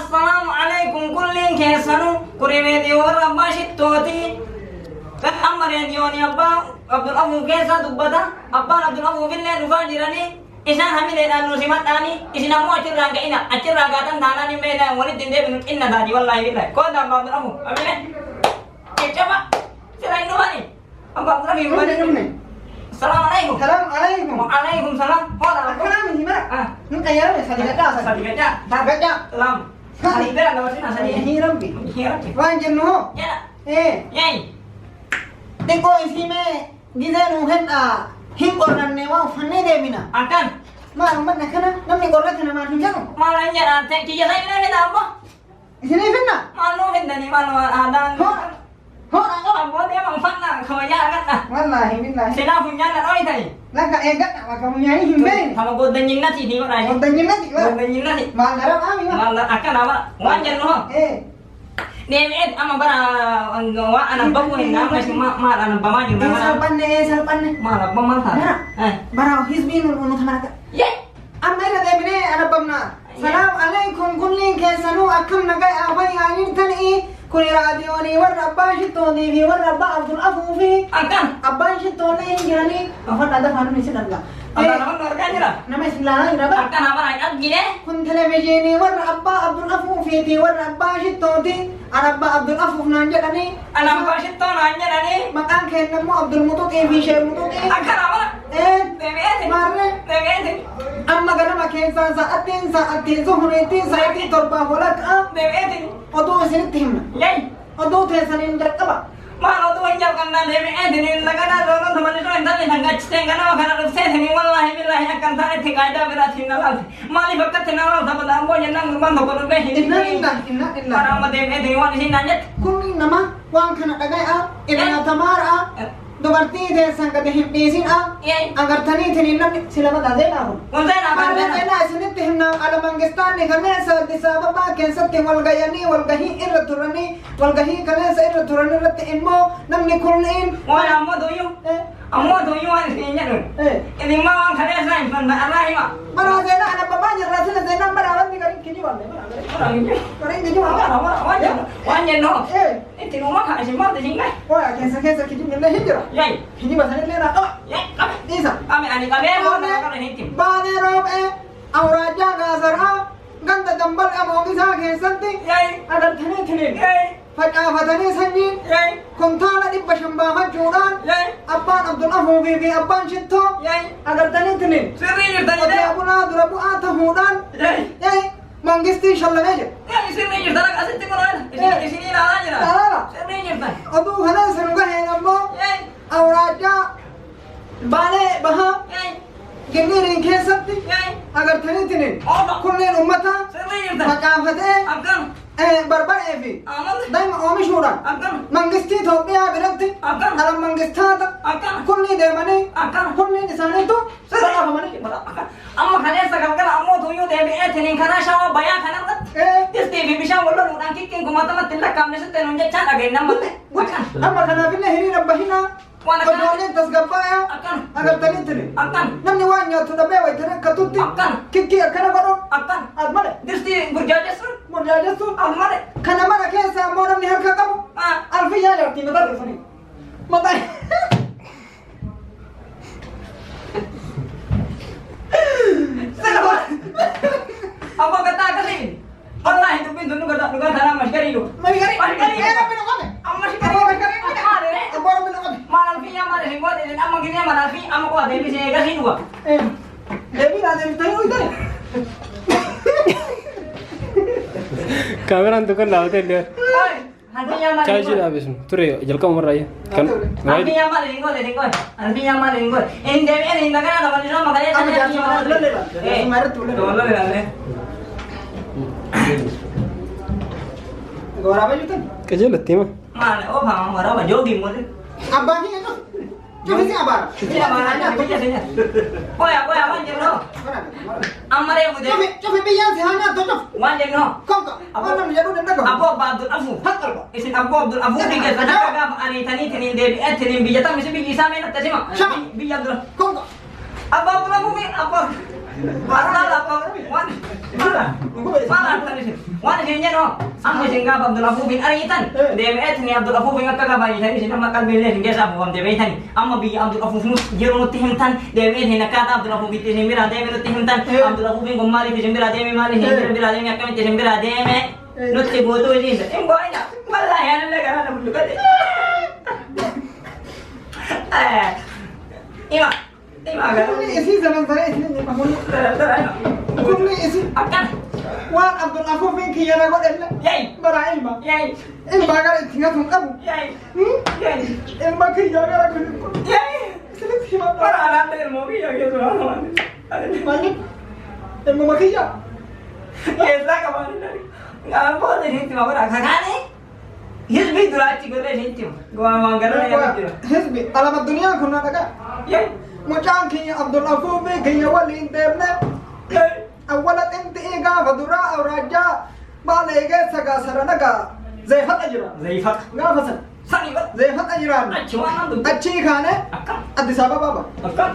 Assalamualaikum kullin kesanu kuremedi warra bashitoti kan amare dioni abba Abdul Afu kesa dubbata abba Abdul Afu bille dufa jirani isan hamile dan nusimatani isina mo acirra gatan tanani mena woni dinde bin inna dadi wallahi billahi ko da Abdul Afu amine coba sirai nuani abba Abdul Afu bani Assalamualaikum. Assalamualaikum. Waalaikumsalam. Hola. Kenapa nih, Mak? Nu kayak apa? Sadigata. Lam. Salibera na wasina sadi. Hiram bi. Hiram. Wan jenno. Ya. Yai. Deko isime gizanu hen himboran ne wa fanne de mina. Akan. Ma ummat nakana namni gorra kana ma tunjano. Malanya ante kiya sai na heda apa? Isine finna. Malu hendani malu adan. Ho ako. Ambo dia mang fanna kawaya kan nah. Wallahi billahi. Sina punya na oi tadi. Laka egat ma kamu nyai himbe. Sama godan nyinna ti di ora. Godan nyinna ti. Godan nyinna ti. Mandaram ami ma. Mal akan apa? Wanjan no. Nemet ama bara wa anak babu ni nama si ma anak bama juga Salpanne. Malah bama ta. Bara hizbin unu thamaka. Ye. Amma ila de bine anak bamna. Salam alaikum kullin kesanu akam nagai awai angin tani. Kuni radioni warra bashitoni fi warra Abdul Afu fi. Akan. Bashitoni yani. Afan ada fanu ni sedanga. Ada nama organ jira. Nama istilahnya berapa? Akan apa ayat gini? Kun televisi warra Abdul Afu fi ti warra bashitoni. Abdul Afu nanja kani. Anak bashiton nanya nani. Makan kena mu Abdul Mutuki fi Syekh Mutuki. Akan apa? Bebe. Marre. Bebe. Amma gana makin saatin zuhuriti saati torba holak Bebe. Odo sinitim. Yai. Odo tesanin dakaba. Malo tu hijab kanda demi dini lagana dono teman itu entar ni tangga citeng kana kana rupse dini wallahi billahi akan tane tikaida berat hinalal mali bakat hinalal sama dambo jenang rumah bapak rube Inna para made dini wan sini nanjat Kuni nama wang kana dagai ibna tamar dubarti de sangka de himpisin agar tani tani nam silama da dena ho unsa na Arne kan dena sinit himna ala mangistan ni kana sa disababa ken satti wal gayani wal gahi irturani wal gahi kana sa irturani rat immo nam ni kullin wala ammo doyu an sinya do ini ma wan khade sai pan Allah ma Bara dena ana babanya rasul dena bara wan ni kari kini wal kari kini wal wanya no itu rumah ka simma de singai wah kesa kini milla hijra yai kini basane lera yai isa kami ani kami mo na kana hitim bane rob auraja gasara ganda dambal amogi sa kesanti yai agar thane yai fatani sanjin yai kuntala di bashamba majudan yai abban Abdul Afu fi abban shitto yai agar tani sirri tani Ode abuna durabu atahudan yai mangisti shallagaje yai sirri tani kasih tikoran sini la aja Lala. sirri tani Odu hana seruga he nammo yai auraja bale baha yai ginni kesatti yai agar tani oh kullin ummata sirri tani fakafate akan barbar evi amal daima omi shuran akan mangisti Ethiopia biratti akan alam mangistata akan kunni demani akan kunni disane tu sala hamani amma khane sakal kala ammo tuyu debi etinin kana shawa baya kana mat this tv bisha wallo nudan kikin kumata mat tilla kamne se tenunja chan again namat bukan amma kana binne hini rabbahina wana kodone tasgabaya akan agar tani akan namni wanya tu dabe wa tani katutti akan kikki akana godo akan admale this tv burjaja sun murjaja tu amare kana mana kesa mo namni harka kamu alfiya ya ti madar sani matai apa kata kasih Allah itu pun dulu kata dalam maskari lu maskari era pino kame amma apa maskari maskari ada re apa pino kame malal fiya mare singgo de amma gini malal fi amma ko ade bi se kasih dua devi la devi tayo ito Kamera tu kan lawan dia. oi hatinya mare Cai sih habis. Tur ya, jalan kamu raya. Kan. hatinya mare singgo de singgo hatinya mare singgo in de en daga na bani no magale Ama jangan cuma lele lah. Kemarin tuh dolo le dale Gora apa juta? Kerja letih mah. male oh bang mara ba jogi mo de Abahnya itu. Coba sih abar. Iya maranya bija senya oya wanje no amare mu de Coba biar sih hanya tuh. wanje no Kok apa namanya lu dan Abu Abdul Afu. Hakal. Isin Abu Abdul Afu tiga saja kagak ani tani tenin debi tenin bijata mesti biji sama nak tasima. Siapa? Biji Abdul. Kok Abu Abdul Afu mi apa? Masalah apa? Malah tadi sih. Wan sihnya no. Ang singa Abdul Afu bin Aritan. DME ni Abdul Afu bin kakabay tani sina makal bele singa sa buam DME tani. Amma bi Abdul Afu mus jero nutihim tan. DME ni nakata Abdul Afu bin tisimira DME nutihim tan. Abdul Afu bin gumari tisimira DME mali himbira DME akam tisimira DME. Nutti bodo ini. Emboy na. Malah yan laga na bulukat. Ima كل إسي زمان فريق إسي محمود كل إسي akan وان عبد الغفور فين كي أنا قد إلا yai برا علما yai إلما قال إتناثهم أبو yai yai إلما كي يا قال كل yai سلك شما para adelante del móvil ya que مالك إلما ما كي يا esa kapan nggak boleh nih cuma berakakane Hizbi durati gore nih gua manggaran ya gitu حزبي على الدنيا كنا لك yai مجان كي عبد الغفور فين كي ولي إنتبنا yai أولا أنت إيجا فدرا أو رجاء باليجا سجا سرناك زي فت أجرا zaifak غافسن sani ba زي فت أجرا cuma nanti أشي خانة akan أديس أبابا akan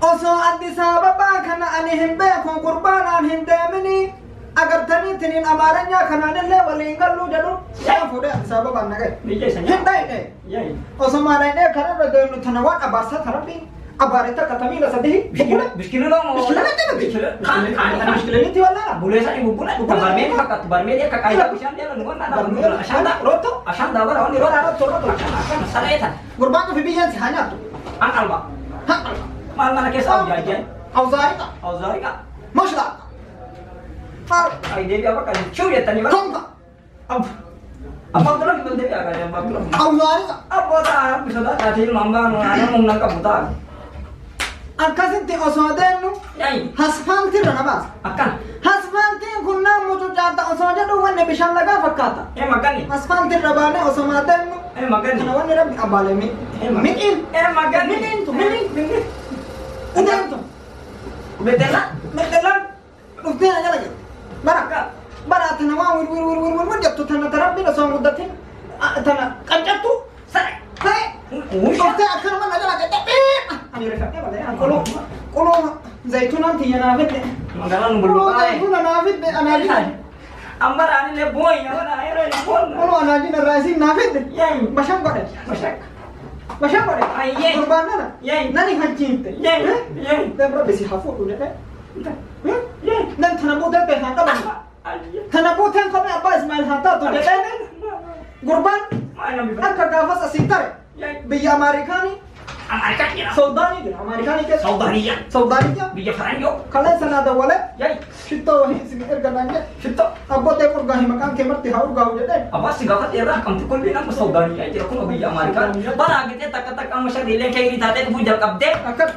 osoo Addis Ababaa kana ani hin beeku qurbaanaan hin deemini agartanii tiniin amaaranyaa kanaanillee waliin galluu jedhu yaa fuudhee Addis Ababaan nagee Biyya isa hin dhayne yai osoo maadhayne kanarra deemnu tana waan abaarsa tarabbii abaarita katamiila sadihi bukule biskila lo mau Biskilanitti nuti kan ana biskilanitti wallaala boleh saya ibu bulan barmen fakat barmen dia kakak ayah usian dia lalu mana Barmen, asanda roto asanda bara oni rota akan sana itu gurbaantu fi biyyan si hanyaatu akal ba haqal mana kisah jajan awzaarika Auzarika mushla far ay dia apa kan curi tadi ba tonka apa belum itu dia kan yang belum awzaarika apa tak bisa tak tadi mamba ana mau nangkap buta akkasitti osoo deemnu yai hasfaaltirra nabaas akan Asfaaltiin kun naan mucucaata osoo jedhu wanni bishaan lagaa fakkaata. makan nih Asfaaltiin rabaanee osoo maatennu. makan Kana nih wanni rabbi abbaalee miidhiin. makan Miidhiintu miidhiin. Udeemtu. betela Meddelaan dhuftee na jala jiru. Bara bara tana waan wir jettu tana tarabbiin osoo hin guddatin tana qancattu. saya Ta'e dhuftee akkanuma na jala gadhadhee. Ani rifadhee malee qoloo zayituunaan tiyya naa fidde. makanan Qoloo belum zayituuna naa fidde anaa fidde. ambar ani le boy ya mana ayo pon Qoloo anaa jina raasiin naa fidde. yai Bashaan godhe. masak Bashaan godhe. Ayyee. Gurbaan nana. Yee. Nani hajjiinte. yai Dabra bisi haa fuudhu jedhee. yai Nan tana buutee beekaan qaban. Tana buuteen kophee abbaa Ismaa'il haa taatu jedhee. Gurbaan mana bi akka gaafas asii tare. yai Biyya Ameerikaanii. Amerika kira Sawudaanii jira. Ameerikaanii keessa. Saudariya Sawudaanii jira. bija faranjo Kalee sanaa dawwalee. yai Shittoo wahii isin erga naan jedhe. shito Abbootee urgaa hin maqaan kee marti haa urgaa'u jedhee. apa sih gawat ya kam tu kulli nama Saudariya jira kuma bija Amerika bara gitu tak am syadile kayak gitu tadi bujal kabde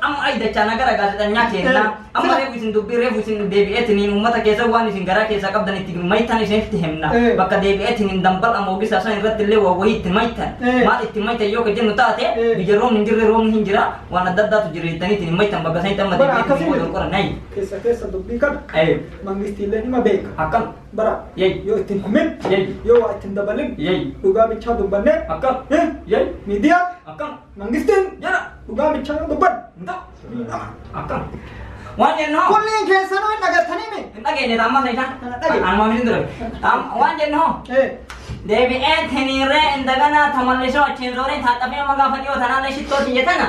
am ai da cana gara gara tanya kenna am re busin dubbi re busin debi etini ummata kesa wani sin gara kesa kabdan itig maitan isen tihemna baka debi etini dambal amogi sasa irratille wa wahi timaitan ma timaitan yo ke jenu taate bija rom ninjire rom hinjira wana dadda tu jiri tani tini maitan baga sai tamma Bara debi akkasii etini modon kora nai keessa dubbii kana. ayo Mangistiilee nima beeka. akan Bara yai yoo ittiin himin. yai Yoo waa ittiin dabalin. yai Dhugaa bichaa dubbannee. akan yai Miidiyaan. akan Mangistiin. jara Dhugaa bichaa dubban. Entah. Akan. Wanjen no. Kulliin keessanuu hin dhagattanii mi? Dhage ne tamma sai kan. Dhage. Anma min dure. Wanjen no. Devi ethni re indagana tamalliso achin zore thatafe magafani o thana shitto tiyetana.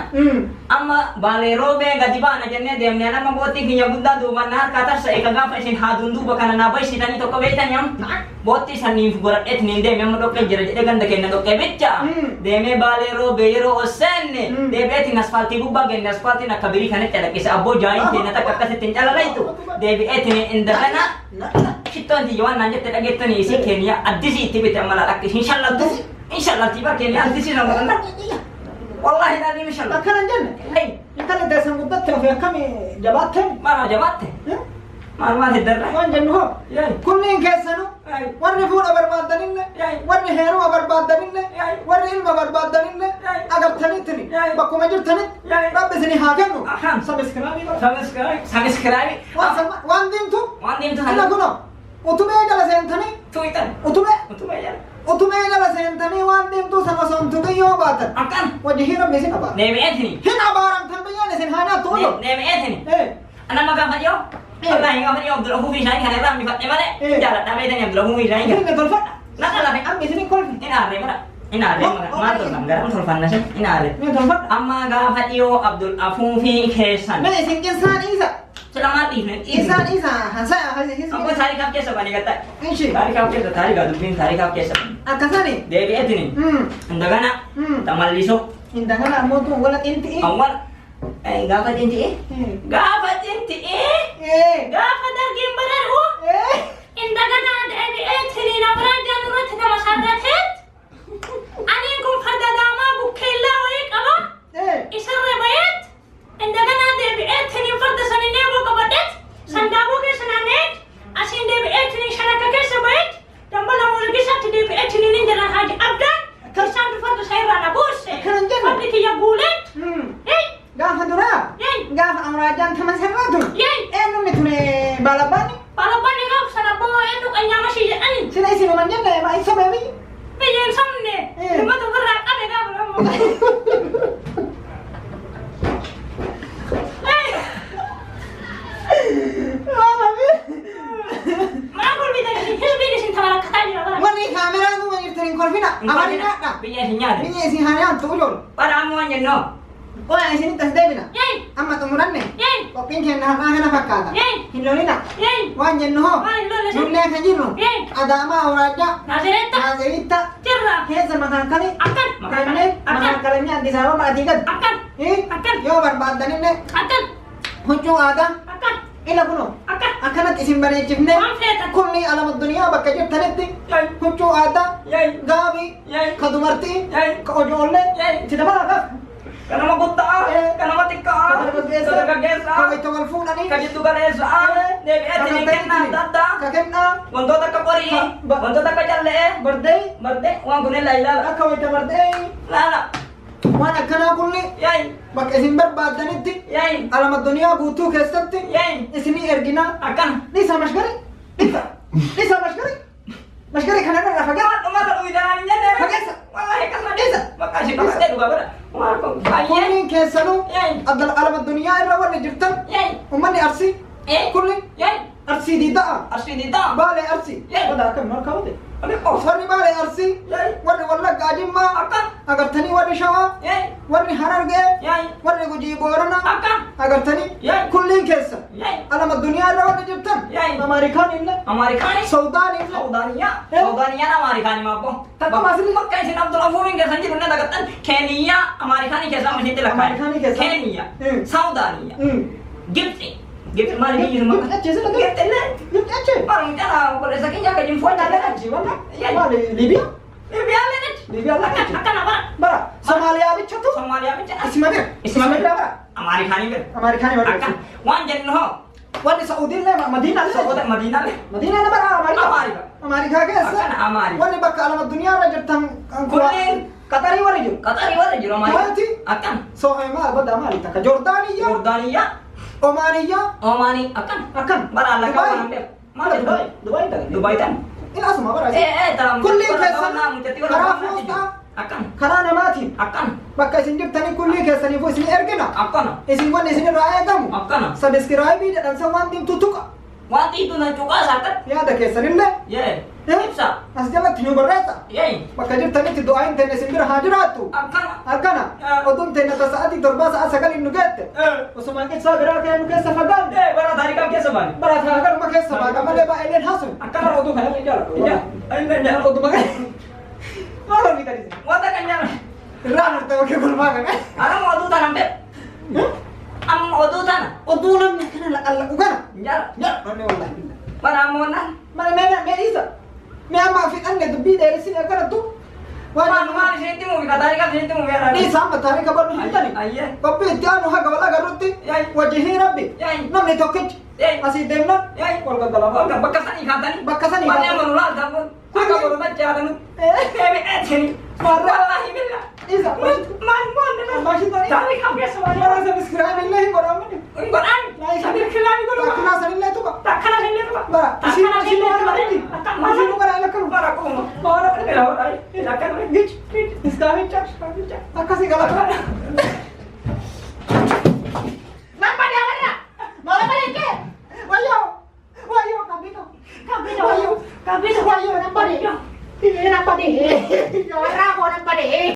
Amma balero be gadibana jenne demne na maboti kiya budda dubanna kata sa ekaga fasin hadundu bakana na bai sitani to kobetanyam. Boti sani gora ethni de mem do ke jere jere ganda kenna do ke becca. Deme balero beero osenne. Debe ethni asfalti bubba genne asfalti na kabiri khane tela kisa abbo jain tena ta kakase tinjala laitu. Devi ethni indagana shitto anti yawan nanje tela getani isi kenya addisi tibete amala ak inshallah tiba kenya addisi na maganda. Wallahi nadi inshallah. Akkanan jenne. Hey, Intala deesan guddatte ofii akkamii jabaattee? mana jabatte. Mana hidarra. Waan jennu hoo? Yai. Kulliin keessanuu Yai. warri fuudha barbaadanillee, Yai. warri heeruma barbaadanillee, Yai. warri ilma barbaadanillee Yai. agartanittini Yai. bakkuma jirtanitti Yai. rabbi isinii haa kennu. Ahan. Sabiskiraabii bara. Subscribe. Waan diimtu Waan diimtu ina hana. kunoo utubee jala seentanii Twitter. utubee Ya. utubee jala seentanii waan diimtuu sana osoo hin tuqin yoo baatan Akan. wajjihii rabbi isin abaara. Name Anthony. Hin abaaramtan biyyaan isin haa nyaattu odoo. Name Anthony. Anak maga fadyo. Wallahi nga fadyo Abdul Afu fi shayin kana ram ni fatne male. Jala ta mai tanya Abdul Afu fi shayin. Ini tolfan. Nakala fi Ambil sini kol. inare mana? Inare mana? Matur nam garam sulfan nasi inare. Ini tolfan. Amma ga fadyo Abdul Afu fi kesan. Mana sing insan isa. Selamat ini. Insan isa. Hansa hansa isa. Aku tarik kap kesa bani kata. Inshi. Tarik kap kesa tarik ga dubin tarik kap kesa. Akasani. Devi etini. Andagana. Tamal liso. Indah kan mau tuh walat inti. Awal. Gafat inti Gafat inti Gafat dargin barar ho. indagana adi etini nabrajan rut kama sarratet anikum fardadama bukella wayqaba isarre bayat indagana debi etini farda sanine bo kabadet sandabo ke sananet asin debi etini sharaka ke sabayat dambala mulki sat debi etini ninjara haji abdan kisan farda sayrana bus farda ki yagulet Gafat dura. Gafat amrajan teman saya tuh. Numi tuh nih balapan. Palapan ni kau sana bawa itu kanya masih ani. Sini isi rumahnya nih, mak iso baby. Pijen samne. Cuma tu berat ada kau belum. Mana bisa ni? Hidup di sini thawara kata ni apa? Wani kamera tuh mau nyertain korfina. Amari nak. Pinya sinyal. Ini isi hanya tuh jol. Para amuan jenno. Oh yang sini tes debina. Yey. Amma tumuran nih. Yey. Kok pinken nah nah fakata. Yey. Hindolina. Yey. Wan jenno. Wan lo lesin. Nulle kanjiro. Ada ama oraja. Nazareta. Nazarita. Cerra. Heza makan kali. Akan. Makanya makan kalinya di sana mah tiga. Akan. Akan. Yo barbadan ini. Akan. Hucu ada. Akan. Ila kuno. Akan. Akanat isim bari cibne. Manfaat. Kulli alamat dunia bakka jib tanetti. Hucu ada. Gabi. Kadumarti. Kaojolle. Tidak malah Kana magutta, kana matika, kana kagesa, Kau itu ngalfuna nih. kajitu galesa, devi etini kenna dadda, Kakekna. wanto taka kori, wanto taka jalle, Birthday. wan gune laila, Kau itu birthday. lala, Mana kana kulli. yai, Bakka isim barbadanitti. yai, Alamat dunia butuh keessatti. yai, Isini ergina. akan, Lisa mashgari. Lisa mashgari. Mashgari kana na fagar. mata uidan nyane, Kagesa. wallahi kasma desa, makasih kasih juga bara, marko, ayye, Kulli keessanu. yai, Adal alamat dunia irra warri jirtan. yai, Ummanni arsi. Kulli. yai, Arsi dida'a. asli dita, Baale arsi. Yay. Wada akkam mal kawde. ale ko, Warri baale arsi. yai, Warri wallagga ajimma. akan, Agartanii warri shawaa. yai, Warri hararge. yai, Warri gujii boorana. akan, Agartanii. Yay. Kulliin keessa. yai, Alamat duniyaa irra warri jirtan. Yay. Ameerikaan illee. Amerikani, Saudaan illee. Saudania, Eh? Saudania na Amerikani mabbo. Takka masli. Bakka isin Abdul Afurin kesan jiru na dagatan Kenya, Amerikani kesan masih tidak kaya. Amerikani kesan. Kenya, Saudania, Gibsi, Gibsi mari di rumah. Gift aja sih lagi. Gibsi lah. Gift aja. Orang jana boleh saking jaga jemput Ada ada. aja mana? Yay. Wah, Libya. Lebih ale net. Libya lah. Akan apa? Bara. Somalia bicara tuh. Somalia bicara. Ismamir. Ismamir berapa? Amerikani ber. Amerikani berapa? Akan wanjen no. Wah, di Saudi lah, Madinah lah. Saudara Madinah le. Madinah lah bara Amerika. Amerika. Amerika keessa. Akan Amerika. Wani bakka alamat duniyaa irra jirtan Kullin. Qatarii warri jiru. Kata riwayat jiru Amerika. Kuwaiti. Akan So maal badda maali takka Jordaaniyya, Jordania, Omaaniyya, Omani akan. akan Bara Dubai. kawan hampir. Mana Dubai? Dubai tak? Dubai kan? Ila asuma bara. Dalam Kulli orang keessa tahun enam, jadi orang karaa tahun enam fuuta akan, karaa namaatiin akan, bakka isin jirtanii kulli keessaniifuu isin ergina. akan, Isin wanni isin irraa eegamu. akan. Sabiskiraayibii jedhan san waan diimtuu tuqa. Wanti itu na juga sakat. Yaada keessanillee Ye, Eh? bisa. as jalatti nu barreessa. Ye, Bakka jirtanitti du'aayin teenne isin bira haa jiraattu. akan. Akkana oduun teenne ta sa'aatii torbaa sa'a sagalin nu geette. Osuma qibsaa biraa kee nu keessa fagaanne. Bara dari kau kiasa bani. Barataa hagaruma keessa baaga malee baay'een hasun. Akan orang tu kan ini jalan. Iya, ini kan jalan. Oduma kee. Maal olii kadhise. Wata kan jalan. Irraa murtee bakka gulmaa kan. Anak mau tu tanam deh. Am mau tu tanam. Oduu namni kana laqallaqu kana. Jalan. Yaa manni wallaahi. Mana mau nan? Mana mee dhiisa. Mee amma fixanne dubbii dheeressine akkanattu. Mana mana sini timu kita tarik kan sini timu biar ada. Dhiisa amma taarika barnu hintani. Ayye. Qophii itti aanu haga wal agarrutti. Yai. Wajjihii rabbi. Yai. Namni tokkichi. Yai. Asii deemna. Yai. Wal gaggalafaa. Oke, bekas tadi katanya. Bakka sanii Mana kaatani. yang menolak kamu? Aku baru baca dan sini. Wallahi billah. Dhiisa. Man, Masih tadi. Tarik kau biasa Mara subscribe illee hin godhamani. Quran. Sambil kelam itu loh. Akkana sanillee tuqa. Tak kena sini tuh. Bara. Isin Takkan isin waan bareedi. Akan Isin nu garaa ilakkaru. Bara aku mau. Bara aku tidak tahu. Tidak kan. Gich. Iskaaficha. Akkasii galata. Nampak dia mana? Malah pada Kabis Wah, yun ang pari. Hindi na pari. Yara ko ng pari.